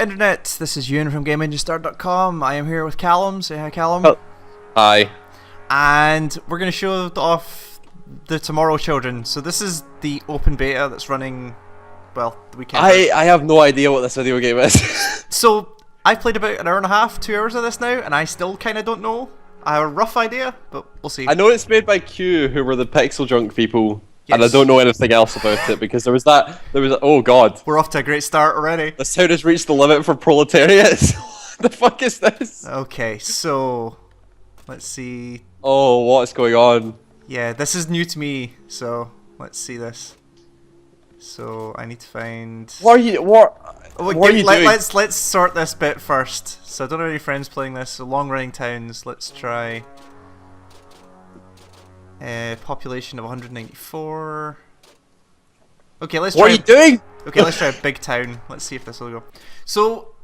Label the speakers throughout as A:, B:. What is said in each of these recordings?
A: Internet, this is Ewan from GameEngineStart.com. I am here with Callum. Say hi, Callum.
B: Oh. Hi.
A: And we're going to show off the Tomorrow Children. So this is the open beta that's running, well, the weekend.
B: I have no idea what this video game is.
A: So I've played about an hour and a half, 2 hours of this now, and I still kind of don't know. I have a rough idea, but we'll see.
B: I know it's made by Q, who were the Pixel Junk people.
A: Yes.
B: And I don't know anything else about it because there was oh god.
A: We're off to a great start already.
B: This town has reached the limit for proletariat. What the fuck is this?
A: Okay, so let's see.
B: Oh, what's going on?
A: Yeah, this is new to me, so let's see this. So I need to find.
B: What are you doing?
A: Let's sort this bit first. So I don't have any friends playing this. So long running towns. Let's try. Population of 194. Okay, let's try.
B: What are you doing?
A: Okay, let's try a big town. Let's see if this will go. So,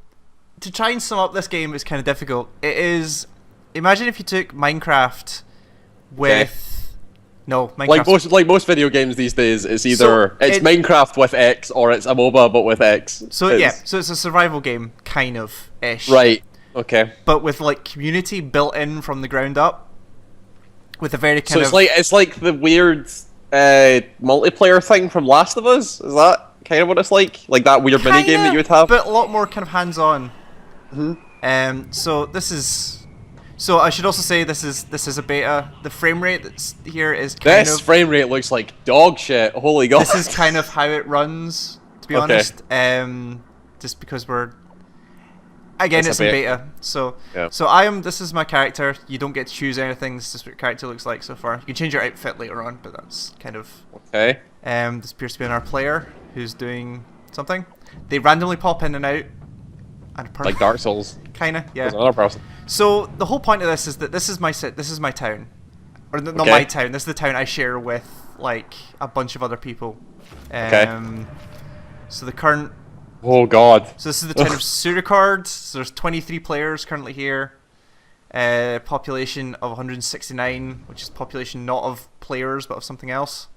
A: to try and sum up this game is kind of difficult. It is. Imagine if you took Minecraft with. No, Minecraft.
B: Like most video games these days, it's either it's Minecraft with X or it's a MOBA but with X.
A: So it's a survival game, kind of ish.
B: Right. Okay.
A: But with like community built in from the ground up. With a very kind of.
B: It's like the weird multiplayer thing from Last of Us. Is that kind of what it's like? Like that weird mini game that you would have?
A: But a lot more kind of hands-on. So this is. So I should also say this is a beta. The frame rate that's here is kind of.
B: This frame rate looks like dog shit. Holy god.
A: This is kind of how it runs, to be honest. Just because we're. Again, it's in beta, so
B: yeah.
A: This is my character. You don't get to choose anything. This is what your character looks like so far. You can change your outfit later on, but that's kind of
B: okay.
A: This appears to be our player who's doing something. They randomly pop in and out. And
B: like Dark Souls.
A: Kinda, yeah.
B: There's another person.
A: So the whole point of this is that this is my town, or not my town. This is the town I share with like a bunch of other people. So the current.
B: Oh god.
A: So this is the town of Surikard. So there's 23 players currently here. Population of 169, which is population not of players but of something else.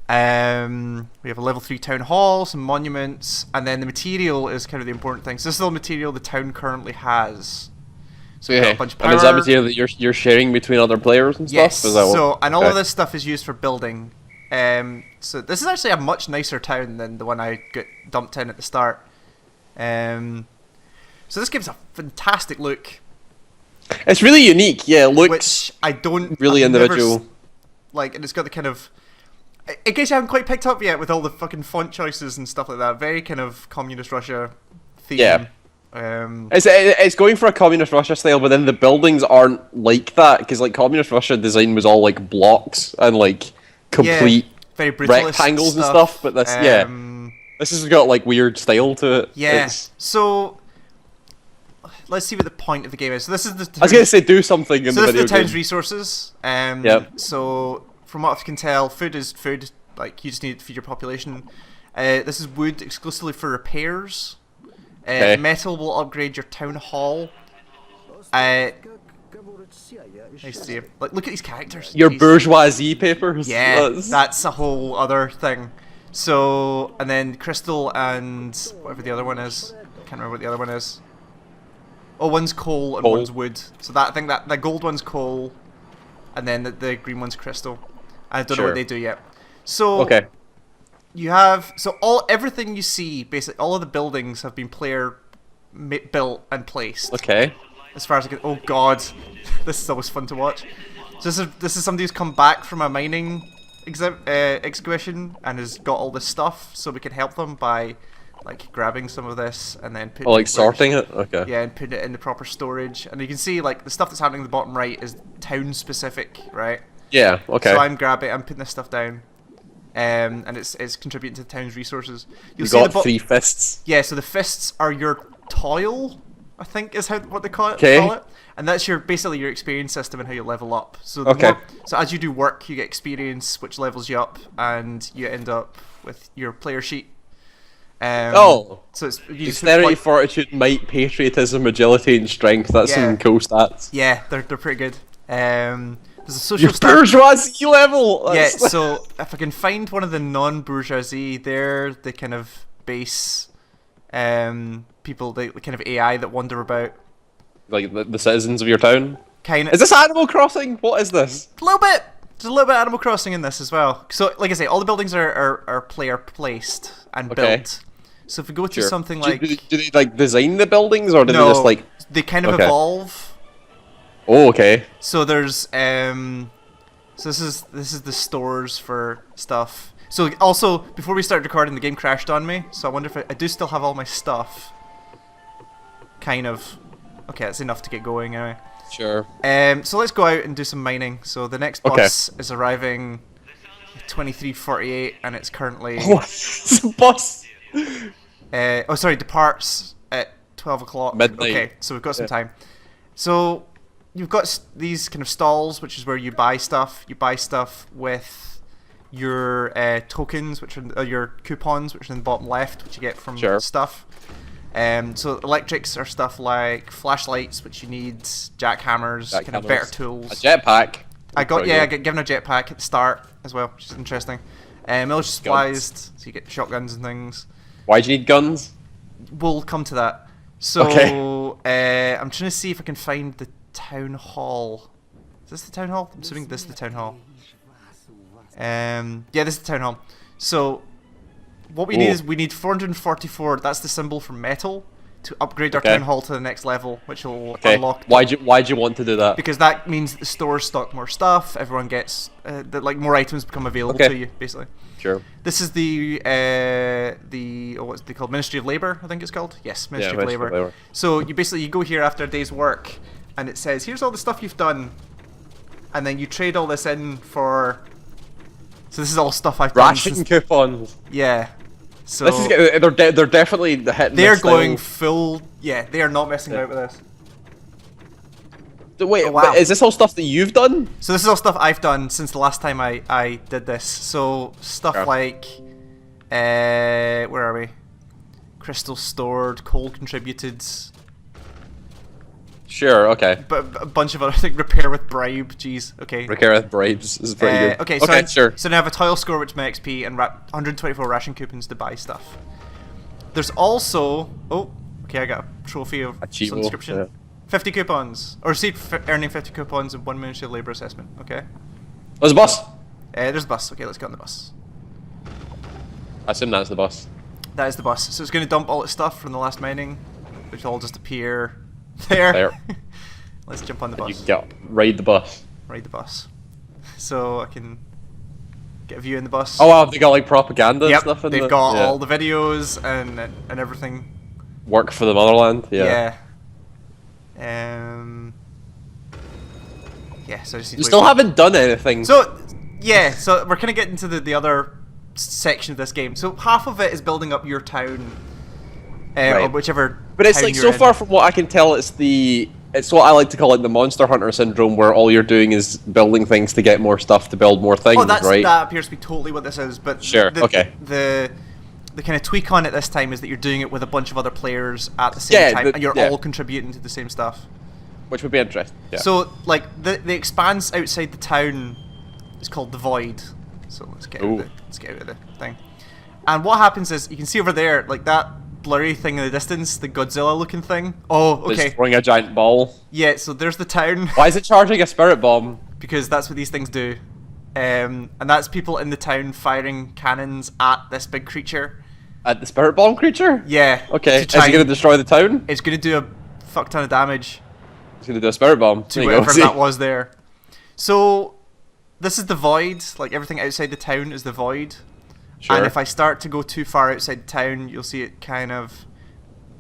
A: We have a level 3 town hall, some monuments, and then the material is kind of the important thing. So this is the material the town currently has. So we've got a bunch of power.
B: And is that material that you're sharing between other players and stuff?
A: Yes.
B: Is that
A: and all of this stuff is used for building. So this is actually a much nicer town than the one I got dumped in at the start. So this gives a fantastic look.
B: It's really unique, yeah. It looks
A: which I don't
B: really individual.
A: And it's got the kind of. In case you haven't quite picked up yet, with all the fucking font choices and stuff like that, very kind of communist Russia theme.
B: Yeah. It's going for a communist Russia style, but then the buildings aren't like that because like communist Russia design was all like blocks and like. Complete
A: very
B: rectangles and stuff, but this this has got like weird style to it.
A: Yeah. So let's see what the point of the game is. So this is the.
B: I was gonna say do something in the video game.
A: So this is the town's resources. So from what I can tell, food is food. Like you just need to feed your population. This is wood exclusively for repairs. Metal will upgrade your town hall. Nice to see you. Like, look at these characters.
B: Your bourgeoisie papers.
A: Yeah, that's a whole other thing. So, and then crystal and whatever the other one is. Can't remember what the other one is. Oh, one's coal and one's wood. So that I think that the gold one's coal, and then the green one's crystal. I don't know what they do yet. So you have everything you see, basically all of the buildings have been player built and placed.
B: Okay.
A: As far as I can, oh god, this is always fun to watch. So this is somebody who's come back from a mining excavation and has got all this stuff, so we can help them by like grabbing some of this and then putting
B: like sorting it. Okay.
A: Yeah, and putting it in the proper storage. And you can see like the stuff that's happening in the bottom right is town specific, right?
B: Yeah. Okay.
A: So I'm putting this stuff down, and it's contributing to the town's resources.
B: You got 3 fists.
A: Yeah, so the fists are your toil. I think is what they call it. And that's basically your experience system and how you level up. So so as you do work, you get experience, which levels you up, and you end up with your player sheet. So it's
B: dexterity, fortitude, might, patriotism, agility, and strength. That's some cool stats.
A: Yeah, they're pretty good. There's a social
B: bourgeoisie level.
A: That's so if I can find one of the non-bourgeoisie, they're the kind of base people, the kind of AI that wander about.
B: Like the citizens of your town.
A: Kind of.
B: Is this Animal Crossing? What is this?
A: A little bit. There's a little bit of Animal Crossing in this as well. So, like I say, all the buildings are player placed and built. So if we go to something like...
B: Do they like design the buildings, or do they just like...
A: they kind of evolve.
B: Oh, okay.
A: So there's so this is the stores for stuff. So also, before we started recording, the game crashed on me. So I wonder if I do still have all my stuff. Kind of. Okay, that's enough to get going anyway.
B: Sure.
A: So let's go out and do some mining. So the next bus is arriving at 23:48, and it's currently...
B: What? It's a bus?
A: oh, sorry, departs at 12 o'clock.
B: Midnight.
A: Okay, so we've got some time. So you've got these kind of stalls, which is where you buy stuff. You buy stuff with your tokens, which are your coupons, which are in the bottom left, which you get from stuff. So electrics are stuff like flashlights, which you need, jackhammers, kind of better tools.
B: A jetpack.
A: I got given a jetpack at the start as well, which is interesting. Military supplies, so you get shotguns and things.
B: Why do you need guns?
A: We'll come to that. So I'm trying to see if I can find the town hall. Is this the town hall? I'm assuming this is the town hall. Yeah, this is the town hall. So what we need is we need 444. That's the symbol for metal to upgrade our town hall to the next level, which will unlock.
B: Why'd you want to do that?
A: Because that means the stores stock more stuff. Everyone gets like more items become available to you, basically.
B: Sure.
A: This is the what's they called? Ministry of Labor, I think it's called. Yes, Ministry of Labor. So you go here after a day's work, and it says here's all the stuff you've done, and then you trade all this in for. So this is all stuff I've done.
B: Ration coupons.
A: Yeah. So
B: this is they're definitely hitting.
A: They're going full. Yeah, they are not messing about with this.
B: So wait, but is this all stuff that you've done?
A: So this is all stuff I've done since the last time I did this. So stuff like, where are we? Crystal stored, coal contributed.
B: Sure, okay.
A: But a bunch of other things. Repair with bribe. Jeez. Okay.
B: Repair with bribes is pretty good.
A: Okay. So So now I have a tile score, which is my XP, and 124 ration coupons to buy stuff. There's also I got a trophy of some description. Yeah. 50 coupons, or received earning 50 coupons and 1 Ministry of Labor assessment. Okay.
B: There's a bus.
A: There's a bus. Okay, let's get on the bus.
B: I assume that's the bus.
A: That is the bus. So it's going to dump all its stuff from the last mining, which will all just appear there. Let's jump on the bus.
B: You can ride the bus.
A: Ride the bus. So I can get a view in the bus.
B: Oh wow, they got like propaganda and stuff in
A: they've got all the videos and everything.
B: Work for the motherland.
A: Yeah. So I just need
B: you still haven't done anything.
A: So so we're kind of getting to the other section of this game. So half of it is building up your town, or whichever.
B: But it's like so far from what I can tell, it's what I like to call like the Monster Hunter syndrome, where all you're doing is building things to get more stuff to build more things. Right?
A: That appears to be totally what this is. But the kind of tweak on it this time is that you're doing it with a bunch of other players at the same time, and you're all contributing to the same stuff.
B: Which would be interesting. Yeah.
A: So, like, the expanse outside the town is called the Void. So let's get out of the thing. And what happens is, you can see over there, like that blurry thing in the distance, the Godzilla-looking thing. Oh, okay.
B: It's throwing a giant ball.
A: Yeah, so there's the town.
B: Why is it charging a spirit bomb?
A: Because that's what these things do. And that's people in the town firing cannons at this big creature.
B: At the spirit bomb creature?
A: Yeah.
B: Okay, is it going to destroy the town?
A: It's going to do a fuck ton of damage.
B: It's going to do a spirit bomb.
A: To whatever that was there. So, this is the Void. Like, everything outside the town is the Void. Sure. And if I start to go too far outside town, you'll see it kind of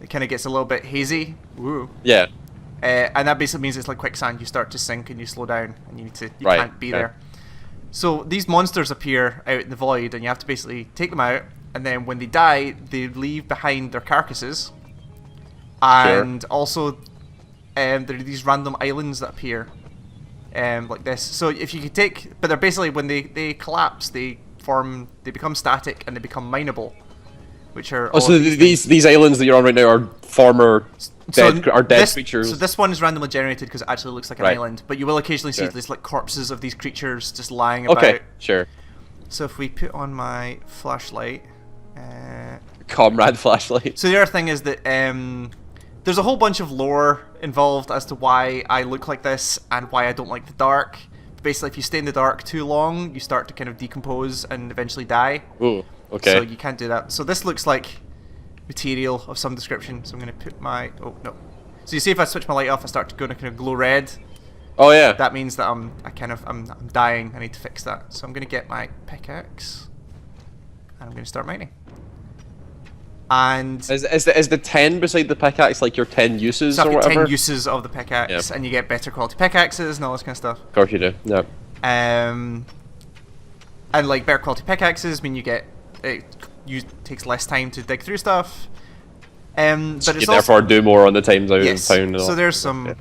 A: gets a little bit hazy. Woo.
B: Yeah.
A: And that basically means it's like quicksand. You start to sink and you slow down, and you can't be there. So these monsters appear out in the Void, and you have to basically take them out. And then when they die, they leave behind their carcasses. And also, there are these random islands that appear, like this. So if you could but they're basically, when they collapse, they become static and they become mineable, which are.
B: Oh, so these islands that you're on right now are former dead creatures.
A: So this one is randomly generated because it actually looks like an island, but you will occasionally see these like corpses of these creatures just lying about.
B: Okay, sure.
A: So if we put on my flashlight,
B: comrade flashlight.
A: So the other thing is that there's a whole bunch of lore involved as to why I look like this and why I don't like the dark. Basically, if you stay in the dark too long, you start to kind of decompose and eventually die.
B: Ooh, okay.
A: So you can't do that. So this looks like material of some description. So I'm going to put my... Oh, no. So you see if I switch my light off, I start to go to kind of glow red.
B: Oh yeah.
A: That means that I'm dying. I need to fix that. So I'm going to get my pickaxe. And I'm going to start mining. And
B: is the 10 beside the pickaxe like your 10 uses
A: so
B: or
A: I've got
B: whatever?
A: 10 uses of the pickaxe, and you get better quality pickaxes and all this kind of stuff.
B: Of course you do. Yeah.
A: And like better quality pickaxes mean you get takes less time to dig through stuff. But
B: So
A: it's
B: you therefore do more on the times out
A: yes.
B: of town. And
A: So
B: all.
A: there's some.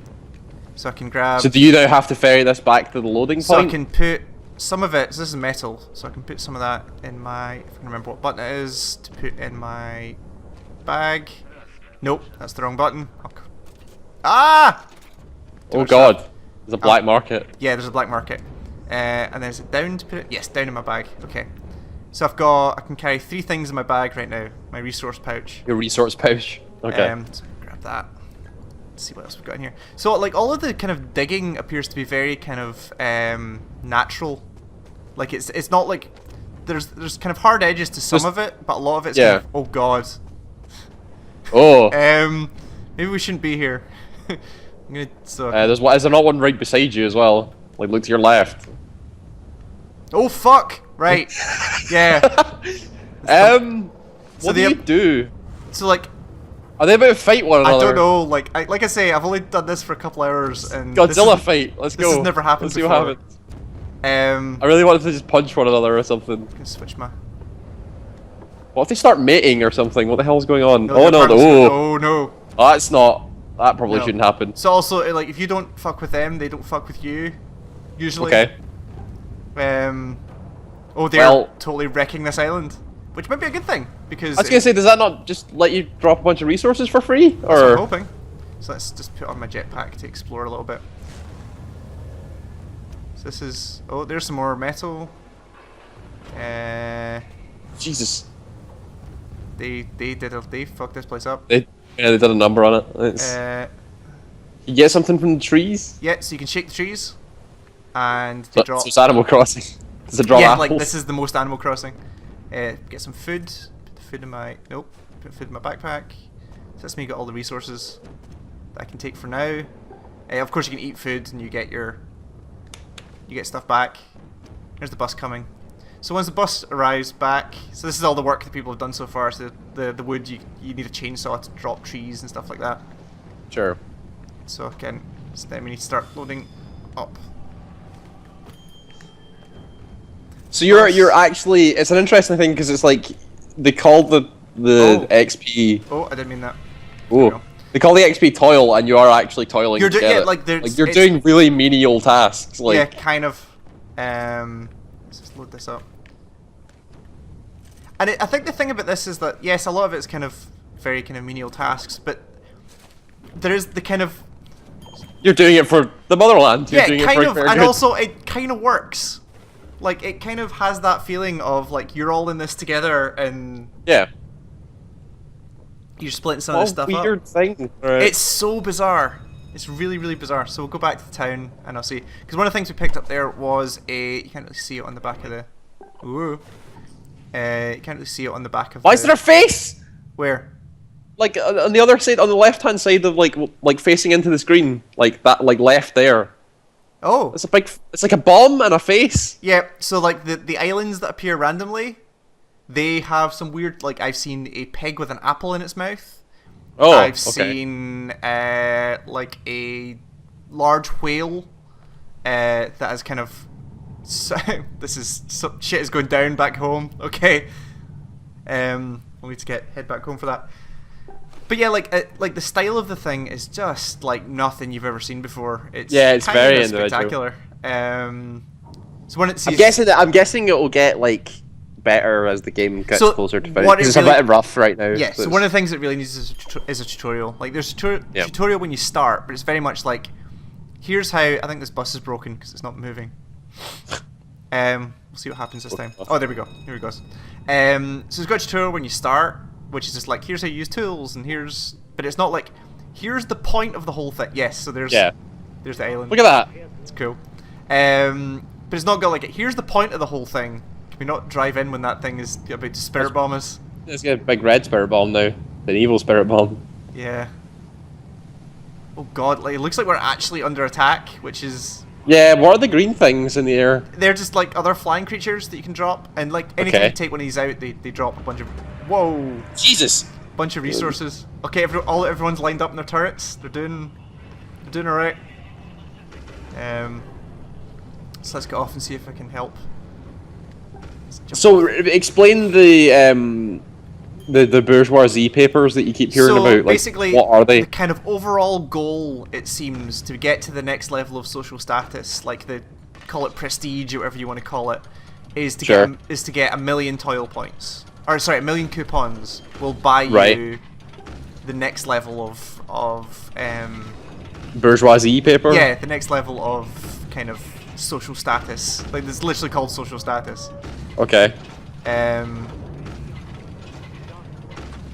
A: So I can grab.
B: So do you now have to ferry this back to the loading
A: So
B: point?
A: I can put some of it. So this is metal. So I can put some of that in my. If I can remember what button it is to put in my bag. Nope, that's the wrong button. Ah!
B: Oh god, there's a black market.
A: Yeah, there's a black market. And then is it down to put it? Yes, down in my bag. Okay. So I can carry 3 things in my bag right now. My resource pouch.
B: Your resource pouch. Okay.
A: So grab that. Let's see what else we've got in here. So like all of the kind of digging appears to be very kind of natural. Like it's not like there's kind of hard edges to some of it, but a lot of it's kind of, oh god.
B: Oh.
A: Maybe we shouldn't be here. I'm gonna, so
B: Is there not one right beside you as well? Like look to your left.
A: oh fuck! Right. Yeah.
B: What do you do?
A: So like,
B: Are they about to fight one another?
A: I don't know. Like I say, I've only done this for a couple hours, and
B: Godzilla fight. Let's go.
A: This has never happened
B: Let's see
A: before.
B: what happens. I
A: I
B: really wanted to just punch one another or something.
A: can switch my.
B: What if they start mating or something? What the hell's going on?
A: No,
B: Oh no!
A: oh no!
B: Oh, that's not. That probably
A: No.
B: shouldn't happen.
A: So also, like, if you don't fuck with them, they don't fuck with you. Usually.
B: Okay.
A: Oh, they're totally wrecking this island, which might be a good thing because.
B: I was gonna say, does that not just let you drop a bunch of resources for free,
A: That's what I'm
B: or?
A: hoping. So let's just put on my jetpack to explore a little bit. So this is. Oh, there's some more metal.
B: Jesus.
A: They fucked this place up.
B: They did a number on it. It's, you get something from the trees.
A: Yeah, so you can shake the trees, and they drop.
B: So it's Animal Crossing. Does it drop
A: Yeah,
B: apples?
A: like this is the most Animal Crossing. Get some food. Put the food in my. Nope. Put food in my backpack. So that's me got all the resources that I can take for now. Of course, you can eat food and you get stuff back. There's the bus coming. So once the bus arrives back, so this is all the work that people have done so far. So the wood, you need a chainsaw to drop trees and stuff like that.
B: Sure.
A: So again, then we need to start loading up.
B: So you're actually, it's an interesting thing because it's like they call the XP.
A: Oh, I didn't mean that.
B: Oh, they call the XP toil, and you are actually toiling.
A: You're
B: to get it.
A: like
B: you're doing really menial tasks. Like
A: yeah, kind of. Let's just load this up. And I think the thing about this is that yes, a lot of it's kind of very kind of menial tasks, but there is the kind of
B: you're doing it for the motherland. You're doing
A: kind
B: it for
A: of,
B: fair
A: and
B: good.
A: also it kind of works. Like it kind of has that feeling of like you're all in this together and
B: yeah,
A: you're splitting some of this stuff up.
B: Weird thing. Right.
A: It's so bizarre. It's really, really bizarre. So we'll go back to the town and I'll see. Because one of the things we picked up there was you can't really see it on the back of the. Ooh. You can't really see it on the back of.
B: Why is there a face?
A: Where?
B: Like on the other side, on the left-hand side of like facing into the screen, like that, like left there.
A: Oh.
B: It's a big. It's like a bomb and a face.
A: Yeah. So like the islands that appear randomly, they have some weird. Like I've seen a pig with an apple in its mouth.
B: Oh.
A: I've seen like a large whale that is kind of. So, this is shit is going down back home. Okay, we'll need to head back home for that. But yeah, like the style of the thing is just like nothing you've ever seen before. It's
B: it's very
A: spectacular. So when it sees,
B: I'm guessing it will get like better as the game gets closer to finish. It's
A: really,
B: a bit rough right now.
A: Yeah. So one of the things it really needs is a tutorial. Like there's a tutorial when you start, but it's very much like, here's how I think this bus is broken because it's not moving. We'll see what happens this time. Oh, there we go. Here it goes. So it's got a tutorial when you start, which is just like, here's how you use tools, and here's, but it's not like, here's the point of the whole thing. Yes, so there's the island.
B: Look at that.
A: It's cool. But it's not got like, here's the point of the whole thing. Can we not drive in when that thing is about to spirit bomb us?
B: It's got a big red spirit bomb now. An evil spirit bomb.
A: Yeah. Oh god, like, it looks like we're actually under attack, which is...
B: Yeah, what are the green things in the air?
A: They're just like other flying creatures that you can drop, and like anytime you take one of these out, they drop a bunch of... Whoa!
B: Jesus!
A: Bunch of resources. Okay, everyone's lined up in their turrets. They're doing alright. So let's get off and see if I can help.
B: So explain the bourgeoisie papers that you keep hearing about. Like,
A: basically,
B: what are they?
A: The kind of overall goal, it seems, to get to the next level of social status, like call it prestige or whatever you want to call it, is to get 1 million toil points. Or sorry, 1 million coupons will buy you the next level of
B: bourgeoisie paper?
A: Yeah, the next level of kind of social status. Like, it's literally called social status.
B: Okay.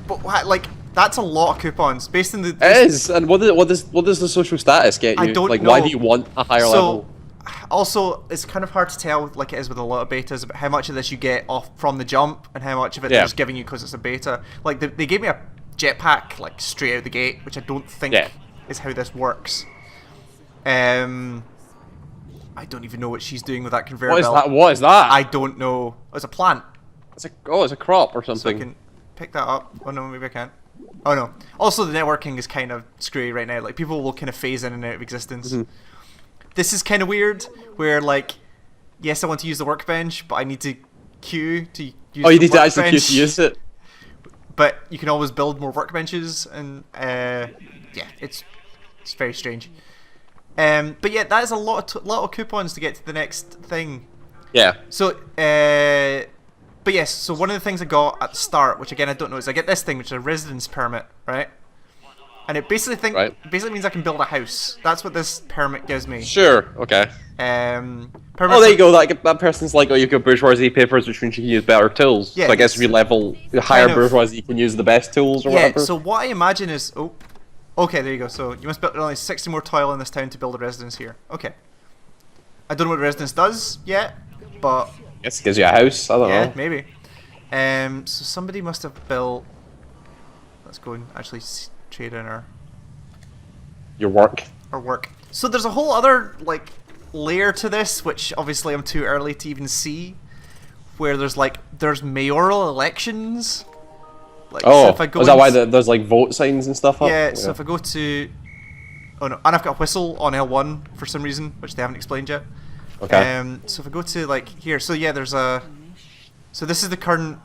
A: But like, that's a lot of coupons based in the.
B: It is, and what does the social status get you?
A: I don't
B: like,
A: know.
B: why do you want a higher level?
A: Also, it's kind of hard to tell, like it is with a lot of betas, about how much of this you get off from the jump and how much of it they're just giving you because it's a beta. Like, they gave me a jetpack like straight out the gate, which I don't think is how this works. I don't even know what she's doing with that conveyor belt.
B: What is that?
A: I don't know. It's a plant.
B: It's a crop or something.
A: So I can pick that up. Oh no, maybe I can't. Oh no. Also, the networking is kind of screwy right now. Like, people will kind of phase in and out of existence. This is kind of weird, where like, yes, I want to use the workbench, but I need to queue to use the workbench.
B: Oh, you need to actually queue to use it.
A: But you can always build more workbenches, and yeah, it's very strange. But yeah, that is a lot of coupons to get to the next thing.
B: Yeah.
A: So, but yes, so one of the things I got at the start, which again I don't know, is I get this thing, which is a residence permit, right? And it basically basically means I can build a house. That's what this permit gives me.
B: Sure. Okay.
A: Oh,
B: there you go. That person's like, oh, you've got bourgeoisie papers, which means you can use better tools.
A: Yeah,
B: so I guess if you level higher bourgeoisie, you can use the best tools or whatever.
A: Yeah. So what I imagine is, okay, there you go. So you must build only 60 more toil in this town to build a residence here. Okay. I don't know what a residence does yet, but
B: I guess it gives you a house. I don't know.
A: Yeah, maybe. So somebody must have built. Let's go and actually trade in our
B: work.
A: So there's a whole other like layer to this, which obviously I'm too early to even see, where there's mayoral elections. Like, so if I go
B: is that why there's like vote signs and stuff up?
A: Yeah, so if I go to... Oh no, and I've got a whistle on L1 for some reason, which they haven't explained yet.
B: Okay.
A: So if I go to like here, so yeah, there's a... So this is the current...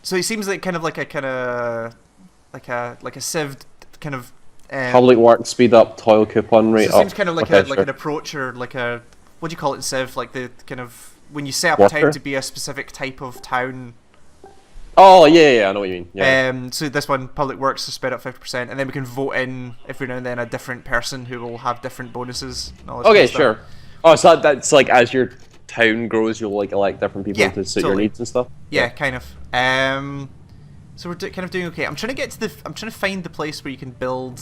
A: So it seems like kind of a civ kind of...
B: Public work speed up toil coupon rate.
A: So it seems kind of like an approach, or like a... What do you call it in civ? Like the kind of... When you set up a town to be a specific type of town...
B: Oh, yeah, I know what you mean. Yeah.
A: So this one, public works, is sped up 50%, and then we can vote in every now and then a different person who will have different bonuses. And all this
B: Okay,
A: kind of
B: sure.
A: stuff.
B: Oh, so that's like as your town grows, you'll like elect different people to suit your needs and stuff.
A: Yeah, kind of. So we're kind of doing okay. I'm trying to get to I'm trying to find the place where you can build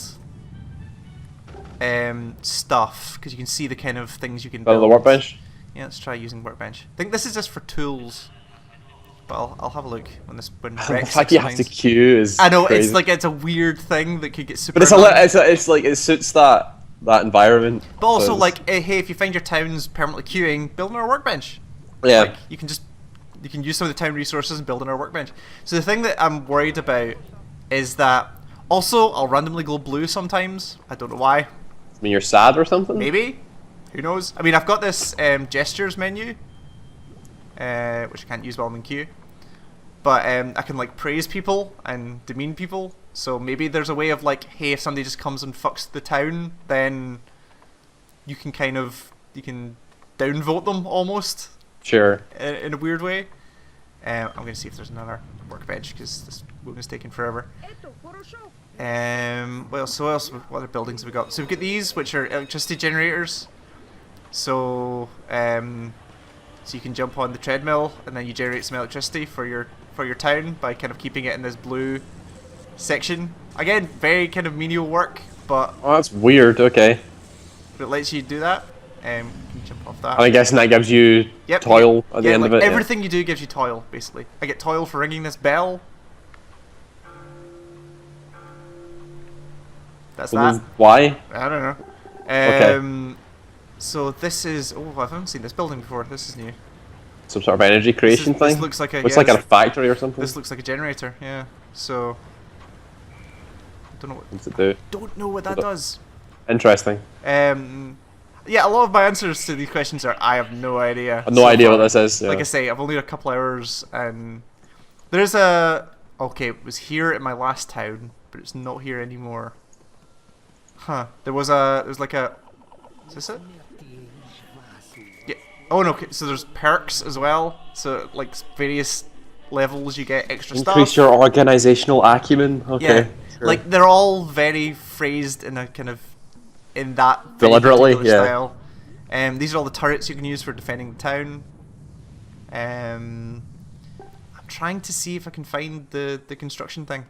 A: stuff, because you can see the kind of things you can build.
B: The workbench.
A: Yeah, let's try using workbench. I think this is just for tools. But I'll have a look when
B: The fact you have to queue is
A: I know,
B: crazy.
A: it's a weird thing that could get super.
B: But it's like it suits that environment.
A: But also like, hey, if you find your town's permanently queuing, build another workbench.
B: Yeah.
A: Like, you can use some of the town resources and build another workbench. So the thing that I'm worried about is that also I'll randomly go blue sometimes. I don't know why.
B: I mean, you're sad or something?
A: Maybe. Who knows? I mean, I've got this gestures menu, which I can't use while I'm in queue. But I can like praise people and demean people. So maybe there's a way of like, hey, if somebody just comes and fucks the town, then you can downvote them almost.
B: Sure.
A: In a weird way. I'm gonna see if there's another workbench, because this one is taking forever. What else? What other buildings have we got? So we've got these, which are electricity generators. So you can jump on the treadmill and then you generate some electricity for your for your town by kind of keeping it in this blue section. Again, very kind of menial work, but
B: Oh, that's weird. Okay.
A: it lets you do that. You can jump off that.
B: I'm guessing that gives you
A: Yep,
B: toil at the end
A: like
B: of it.
A: everything you do gives you toil, basically. I get toil for ringing this bell. That's that.
B: Why?
A: I don't know.
B: Okay.
A: So this is... Oh, I haven't seen this building before. This is new.
B: Some sort of energy creation thing?
A: This looks like a...
B: Looks
A: yeah,
B: like a factory or something.
A: This looks like a generator, yeah. So... Don't know what...
B: What's it do?
A: Don't know what that does.
B: Interesting.
A: Yeah, a lot of my answers to these questions are I have no idea.
B: I have no idea what this is. Yeah.
A: Like I say, I've only got a couple hours, and there's a... Okay, it was here in my last town, but it's not here anymore. Huh. There's like a... Is this it? Yeah. Oh no, okay, so there's perks as well. So, like, various levels you get extra stuff.
B: Increase your organizational acumen. Okay.
A: Yeah.
B: Sure.
A: Like, they're all very phrased in a kind of... in that very
B: deliberately,
A: particular
B: yeah.
A: style. These are all the turrets you can use for defending the town. I'm trying to see if I can find the construction thing.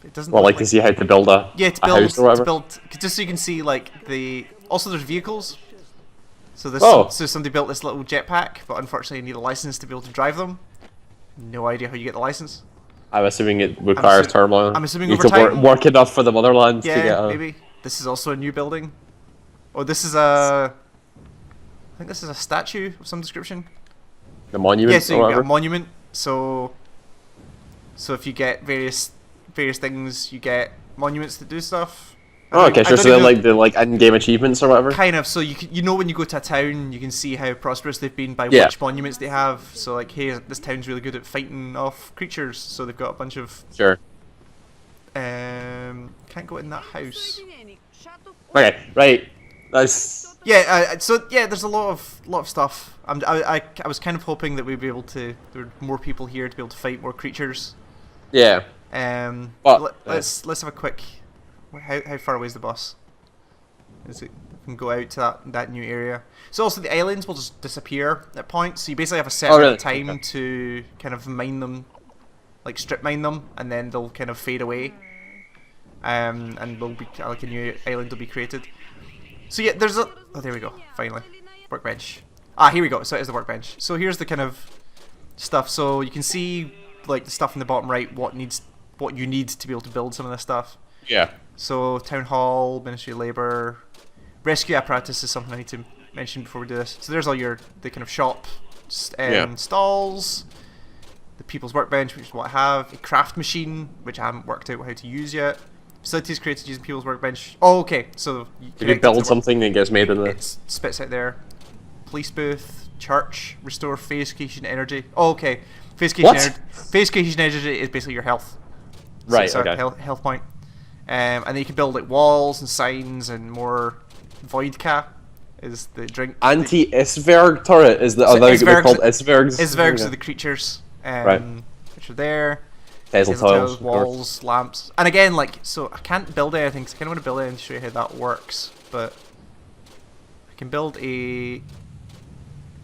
A: It doesn't.
B: Well,
A: look
B: like to see how to build a,
A: yeah, to
B: a
A: build,
B: house or whatever.
A: to build, just so you can see like the. Also, there's vehicles. So this,
B: Oh.
A: so somebody built this little jetpack, but unfortunately, you need a license to be able to drive them. No idea how you get the license.
B: I'm assuming it requires turmoil.
A: I'm assuming
B: you
A: over
B: need to
A: time.
B: work enough for the motherlands
A: Yeah,
B: to get a...
A: maybe. This is also a new building. Oh, this is a... I think this is a statue of some description.
B: The monument
A: Yeah, so
B: or
A: you get
B: whatever.
A: a monument. So if you get various things, you get monuments that do stuff.
B: Oh, okay,
A: I
B: sure.
A: don't
B: So
A: even
B: they're like in-game achievements or whatever.
A: kind of. So you know when you go to a town, you can see how prosperous they've been by
B: Yeah.
A: which monuments they have. So like, hey, this town's really good at fighting off creatures. So they've got a bunch of.
B: Sure.
A: Can't go in that house.
B: Okay, right. That's
A: Yeah. So yeah, there's a lot of stuff. I was kind of hoping that we'd be able to. There were more people here to be able to fight more creatures.
B: yeah. But,
A: Let's have a quick. How far away is the bus? Is it? We can go out to that new area. So also the islands will just disappear at points. So you basically have a set amount of time to kind of mine them, like strip mine them, and then they'll kind of fade away. And there'll be like a new island will be created. So yeah, there's a. Oh, there we go. Finally, workbench. Ah, here we go. So it is the workbench. So here's the kind of stuff. So you can see like the stuff in the bottom right. What you need to be able to build some of this stuff.
B: yeah.
A: So town hall, Ministry of Labour, rescue apparatus is something I need to mention before we do this. So there's all the kind of shop stalls, the people's workbench, which is what I have, a craft machine, which I haven't worked out how to use yet. Facilities created using people's workbench. Oh, okay. So
B: If you build something that gets made in the...
A: it spits out there. Police booth, church, restore phase creation energy. Oh, okay. Phase creation energy is basically your health. So
B: Right,
A: it's a
B: okay.
A: health point. And then you can build like walls and signs and more. Vodka is the drink.
B: Anti-Isverg turret is the
A: So
B: other. They're
A: Isvergs-
B: called Isvergs.
A: Isvergs are the creatures,
B: Right.
A: which are there.
B: Hazel tiles, of course.
A: walls, lamps, and again, like, so I can't build anything. So I kind of want to build it and show you how that works, but I can build a.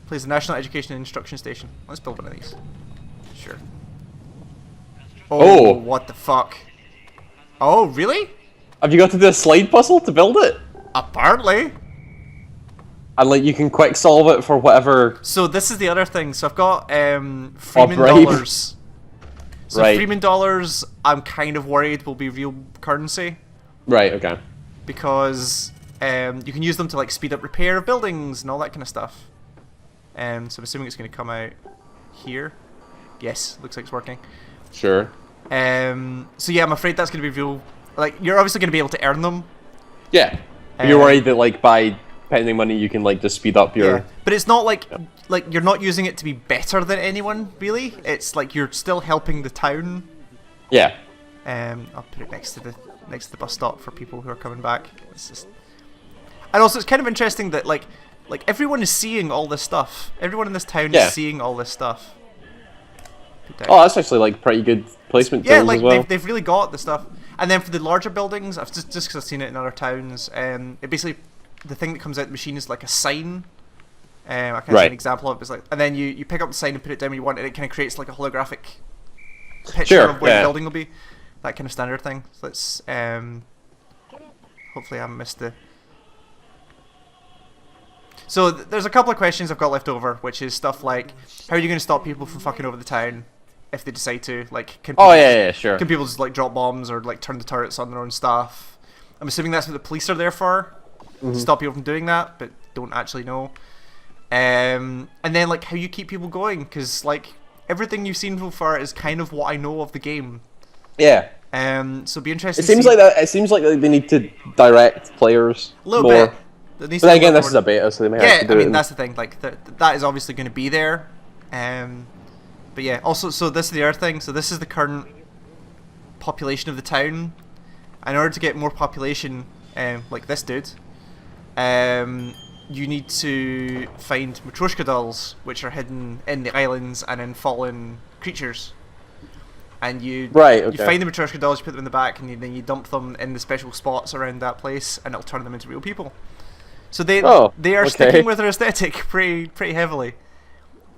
A: Plays the National Education and Instruction Station. Let's build one of these. Sure.
B: Oh.
A: What the fuck? Oh, really?
B: Have you got to do a slide puzzle to build it?
A: Apparently.
B: And like you can quick solve it for whatever.
A: So this is the other thing. So I've got Freeman
B: Bribe.
A: dollars. So
B: Right.
A: Freeman dollars, I'm kind of worried will be real currency
B: Right. Okay.
A: because you can use them to like speed up repair of buildings and all that kind of stuff. So I'm assuming it's going to come out here. Yes, looks like it's working.
B: Sure.
A: So yeah, I'm afraid that's going to be real. Like, you're obviously going to be able to earn them.
B: Yeah. But you're worried that like by spending money you can like just speed up your.
A: Yeah. But it's not like you're not using it to be better than anyone, really. It's like you're still helping the town.
B: Yeah.
A: I'll put it next to the bus stop for people who are coming back. It's just, and also it's kind of interesting that like everyone is seeing all this stuff. Everyone in this town
B: Yeah.
A: is seeing all this stuff.
B: Oh, that's actually like pretty good placement
A: Yeah,
B: tools
A: like
B: as well.
A: they've really got the stuff. And then for the larger buildings, I've just because I've seen it in other towns. It basically the thing that comes out the machine is like a sign. I can't see
B: Right.
A: an example of it. It's like, and then you pick up the sign and put it down where you want, and it kind of creates like a holographic picture
B: Sure,
A: of where
B: yeah.
A: the building will be. That kind of standard thing. So let's hopefully I haven't missed the. So there's a couple of questions I've got left over, which is stuff like, how are you going to stop people from fucking over the town if they decide to? Like, can people
B: Sure.
A: can people just like drop bombs or like turn the turrets on their own stuff? I'm assuming that's what the police are there for, to stop people from doing that, but don't actually know. And then like how you keep people going, because like everything you've seen so far is kind of what I know of the game.
B: Yeah.
A: So it'd be interesting.
B: It seems like that. It seems like they need to direct players
A: a little
B: more.
A: bit. But
B: then again, this is a beta, so they may have to do
A: I mean
B: it.
A: that's the thing. Like that is obviously going to be there. But yeah, also so this is the other thing. So this is the current population of the town. In order to get more population, like this dude, you need to find Matryoshka dolls, which are hidden in the islands and in fallen creatures. And you find the Matryoshka dolls, you put them in the back, and then you dump them in the special spots around that place, and it'll turn them into real people. So they are sticking with their aesthetic pretty heavily.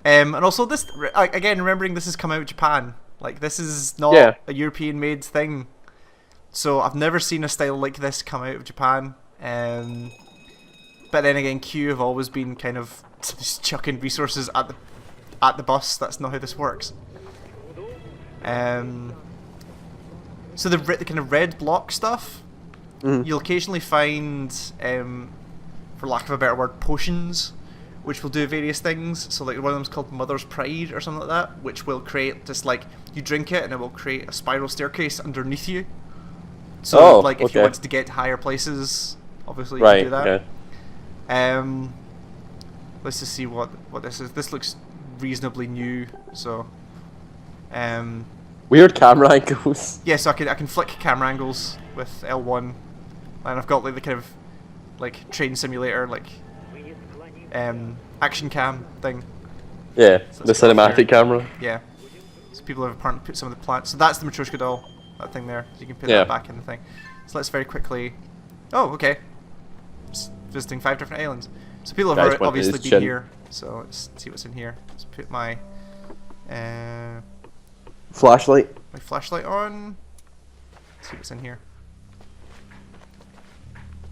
A: And also this, again, remembering this has come out of Japan. Like, this is not a European-made thing. So I've never seen a style like this come out of Japan. But then again, Q have always been kind of just chucking resources at the bus. That's not how this works. So the kind of red block stuff, you'll occasionally find, for lack of a better word, potions, which will do various things. So like one of them's called Mother's Pride or something like that, which will create just like, you drink it and it will create a spiral staircase underneath you. So like if you wanted to get to higher places, obviously you can do that. Okay. Let's just see what this is. This looks reasonably new, so
B: weird camera angles.
A: Yeah, so I can flick camera angles with L1, and I've got like the kind of like train simulator like action cam thing.
B: Yeah, so the cinematic camera.
A: Yeah. So people have apparently put some of the plants. So that's the Matryoshka doll, that thing there. So you can put that back in the thing. So let's very quickly. Oh, okay. Just visiting 5 different islands. So people have obviously been here. So let's see what's in here. Let's put my
B: flashlight.
A: My flashlight on. Let's see what's in here.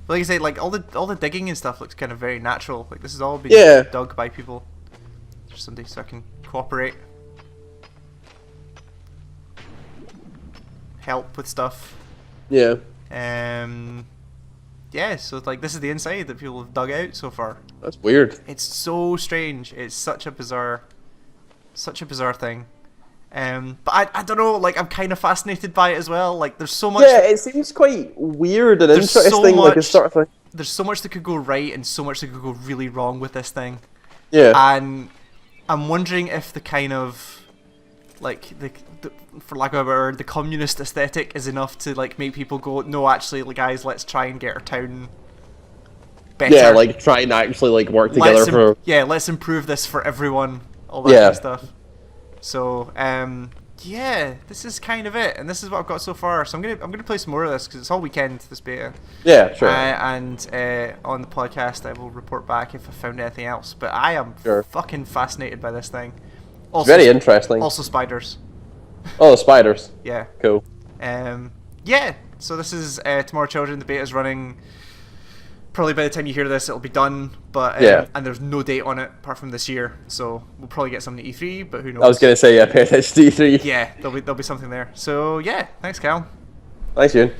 A: But like I say, like all the digging and stuff looks kind of very natural. Like this has all been dug by people. Just somebody so I can cooperate, help with stuff.
B: Yeah.
A: Yeah. So like this is the inside that people have dug out so far.
B: That's weird.
A: It's so strange. It's such a bizarre thing. But I don't know, like I'm kind of fascinated by it as well. Like there's so much.
B: Yeah, it seems quite weird and interesting.
A: So
B: like this sort of thing.
A: There's so much that could go right and so much that could go really wrong with this thing.
B: Yeah.
A: And I'm wondering if the kind of like the for lack of a better word, the communist aesthetic is enough to like make people go, no, actually, like, guys, let's try and get our town better.
B: Yeah, like try and actually like work together
A: let's improve this for everyone. All that kind of stuff. So, yeah, this is kind of it, and this is what I've got so far. So I'm gonna play some more of this because it's all weekend, this beta.
B: Yeah, sure.
A: And on the podcast, I will report back if I found anything else. But I am fucking fascinated by this thing. Also,
B: very interesting.
A: Also, spiders.
B: Oh, the spiders.
A: Yeah.
B: Cool.
A: Yeah. So this is Tomorrow Children. The beta is running. Probably by the time you hear this, it'll be done. But and there's no date on it apart from this year. So we'll probably get something at E3, but who knows?
B: I was gonna say pay attention to E3.
A: Yeah, there'll be something there. So yeah, thanks, Cal.
B: Thanks, Ian.